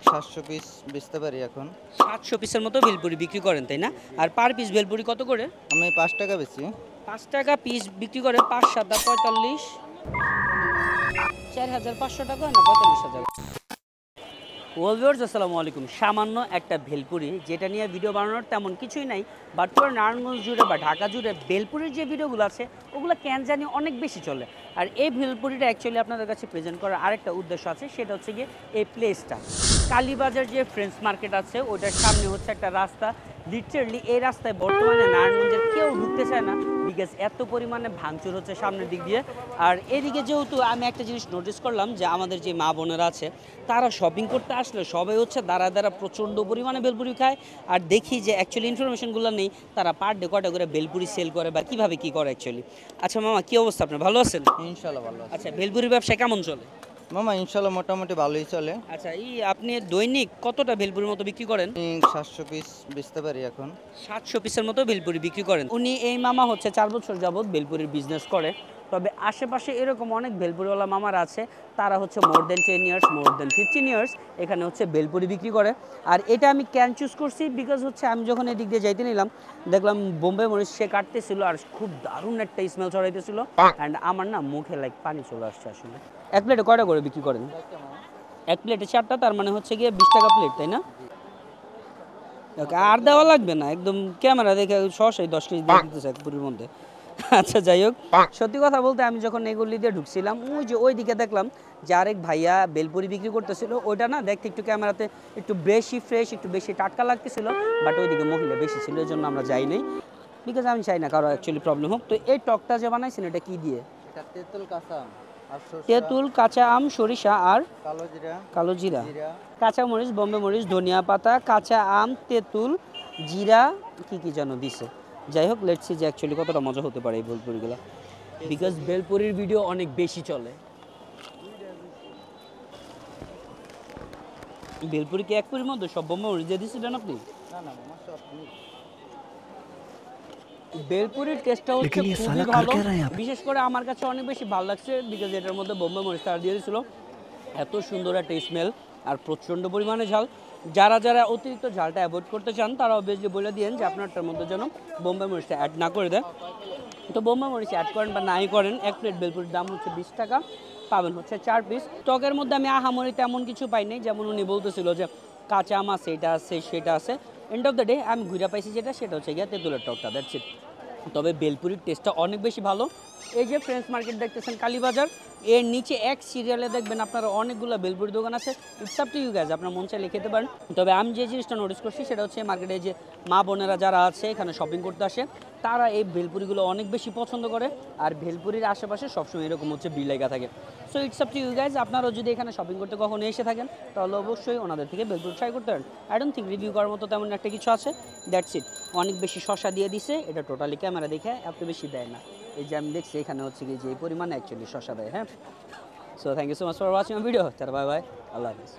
700 piece বেচতে পারি এখন। 700 পিসের মতো ভেলপুরি বিক্রি করেন তাই না? আর পার পিস ভেলপুরি কত করে? আমি 5 টাকা বেচি। 5 টাকা পিস বিক্রি করে 5 7 45, 4500 টাকা না 45,000। ভিউয়ার্স আসসালামু আলাইকুম। সামান্য একটা ভেলপুরি যেটা নিয়ে ভিডিও বানানোর তেমন কিছুই নাই, বাট পুরো নারায়ণগঞ্জ জুড়ে বা ঢাকা জুড়ে ভেলপুরির যে ভিডিওগুলো আছে ওগুলো কেন জানি অনেক বেশি চলে। আর এই ভেলপুরিটা অ্যাকচুয়ালি আপনাদের কাছে প্রেজেন্ট করার আরেকটা উদ্দেশ্য আছে, সেটা হচ্ছে গিয়ে এই প্লেসটা কালীবাজার যে ফ্রেন্ডস মার্কেট আছে ওটার সামনে হচ্ছে একটা রাস্তা। লিটারেলি এই রাস্তায় বর্তমানে নারায়ণগঞ্জের কেউ ঢুকতে চায় না, বিকজ এত পরিমাণে ভাঙচুর হচ্ছে সামনের দিক দিয়ে। আর এদিকে যেহেতু আমি একটা জিনিস নোটিস করলাম যে আমাদের যে মা বোনেরা আছে তারা শপিং করতে আসলে সবাই হচ্ছে দাঁড়া প্রচণ্ড পরিমাণে বেলপুরি খায়। আর দেখি যে অ্যাকচুয়ালি ইনফরমেশনগুলো নেই তারা পার ডে কটা করে বেলপুরি সেল করে বা কীভাবে কী করে অ্যাকচুয়ালি। আচ্ছা মামা, কী অবস্থা, আপনার ভালো আছেন? ইনশাল্লাহ ভালো আছে। আচ্ছা, বেলপুরির ব্যবসা কেমন চলে? মামা ইনশাল্লাহ মোটামুটি ভালোই চলে। আচ্ছা, আপনি দৈনিক কতটা ভেলপুরির মতো বিক্রি করেন? 700 পিস বেচতে পারি এখন। 700 পিসের মতো ভেলপুরি বিক্রি করেন। উনি এই মামা হচ্ছে 4 বছর যাবৎ ভেলপুরির বিজনেস করে। তবে আশেপাশে এরকম অনেক ভেলপুরিওয়ালা মামার আছে, তারা হচ্ছে মোর দেন 10 ইয়ার্স, মোর দেন 15 ইয়ার্স এখানে হচ্ছে ভেলপুরি বিক্রি করে। আর এটা আমি ক্যান চুজ করছি বিকজ হচ্ছে আমি যখন এদিক দিয়ে যাইতে নিলাম দেখলাম বোম্বে মরিচ সে কাটতেছিল আর খুব দারুণ একটা স্মেল ছড়াইতেছিল। অ্যান্ড আমার না মুখে লাইক পানি চলে আসছে আসলে। এক প্লেটে কয়টা করে বিক্রি করেন? এক প্লেটে 4টা, তার মানে হচ্ছে গিয়ে 20 টাকা প্লেট, তাই না? আর দেওয়া লাগবে না, একদম ক্যামেরা দেখে সরাসরি 10 কেজি দিয়ে দিতেছে এক পুরীর মধ্যে। আচ্ছা যাই হোক, সত্যি কথা বলতে আমি যখন এগুলি দিয়ে ঢুকছিলাম ওই যে ওই দিকে দেখলাম যে আরেক ভাইয়া বেলপুরি বিক্রি করতেছিল। ওইটা না দেখতে একটু ক্যামেরাতে একটু বেশি ফ্রেশ, একটু বেশি টাটকা লাগতেছিল, বাট ওইদিকে মহিলা বেশি ছিল, এই জন্য আমরা যাই নাই, বিকজ আমি চাই না কারো অ্যাকচুয়ালি প্রবলেম হোক। তো এই টকটা যে বানাইছেন এটা কি দিয়ে? এটা তেঁতুল কাঁচা আর সরষা, তেঁতুল, কাঁচা আম, সরিষা আর কালো জিরা, জিরা, কাঁচা মরিচ, বোম্বে মরিচ, ধনিয়া পাতা, কাঁচা আম, তেঁতুল, জিরা, কি যেন দিছে। যাই হোক, লেটস সি যে অ্যাকচুয়ালি কতটা মজা হতে পারে এই ভেলপুরিগুলো, বিকজ ভেলপুরির ভিডিও অনেক বেশি চলে। ভেলপুরি কি এক পুরির মধ্যে সব বোম্বে মরিচ দিয়ে দিয়েছিলেন আপনি? না না মামা সব ভেলপুরির টেস্টটা হচ্ছে খুবই ভালো, বিশেষ করে আমার কাছে অনেক বেশি ভালো লাগছে বিকজ এটার মধ্যে বোম্বে মরিচ তারা দিয়ে দিয়েছিল। এত সুন্দর একটা স্মেল আর প্রচণ্ড পরিমাণে ঝাল। যারা যারা অতিরিক্ত ঝালটা অ্যাভয়েড করতে চান তারা অবভিয়াসলি বলে দিয়েন যে আপনারটার মধ্যে যেন বোম্বে মরিচটা অ্যাড না করে দেয়। তো বোম্বে মরিচ অ্যাড করেন বা নাই করেন, এক প্লেট ভেলপুরির দাম হচ্ছে 20 টাকা, পাবেন হচ্ছে 4 পিস। টকের মধ্যে আমি আহামরি তেমন কিছু পাইনি, যেমন উনি বলতেছিল যে কাঁচা আম আছে, এটা আছে, সেটা আছে। এন্ড অফ দ্য ডে আমি ঘুরে পাইছি যেটা, সেটা হচ্ছে গিয়ে তেঁতুলের টকটা, দ্যাটস ইট। তবে বেলপুরির টেস্টটা অনেক বেশি ভালো। এই যে ফ্রেন্ডস মার্কেট দেখতেছেন কালীবাজার, এর নিচে এক সিরিয়ালে দেখবেন আপনারা অনেকগুলো বেলপুরি দোকান আছে। It's up to you guys, আপনার মন চাইলে খেতে পারেন। তবে আমি যে জিনিসটা নোটিস করছি সেটা হচ্ছে মার্কেটে যে মা বোনেরা যারা আছে এখানে শপিং করতে আসে তারা এই ভেলপুরিগুলো অনেক বেশি পছন্দ করে। আর ভেলপুরির আশেপাশে সবসময় এরকম হচ্ছে ভিড় লেগে থাকে। So it's up to you guys, আপনারাও যদি এখানে শপিং করতে কখনো এসে থাকেন তাহলে অবশ্যই ওনাদের থেকে ভেলপুরি ট্রাই করতে পারেন। আই ডোন্ট থিঙ্ক রিভিউ করার মতো তেমন একটা কিছু আছে, দ্যাটস ইট। অনেক বেশি শশা দিয়ে দিছে, এটা টোটালি ক্যামেরা দেখে এত বেশি দেয় না। এই যে আমি দেখছি এখানে হচ্ছে কি যে এই পরিমাণে অ্যাকচুয়ালি শশা দেয়। হ্যাঁ, so thank you so much for watching my video. Bye bye, আল্লাহ হাফিজ।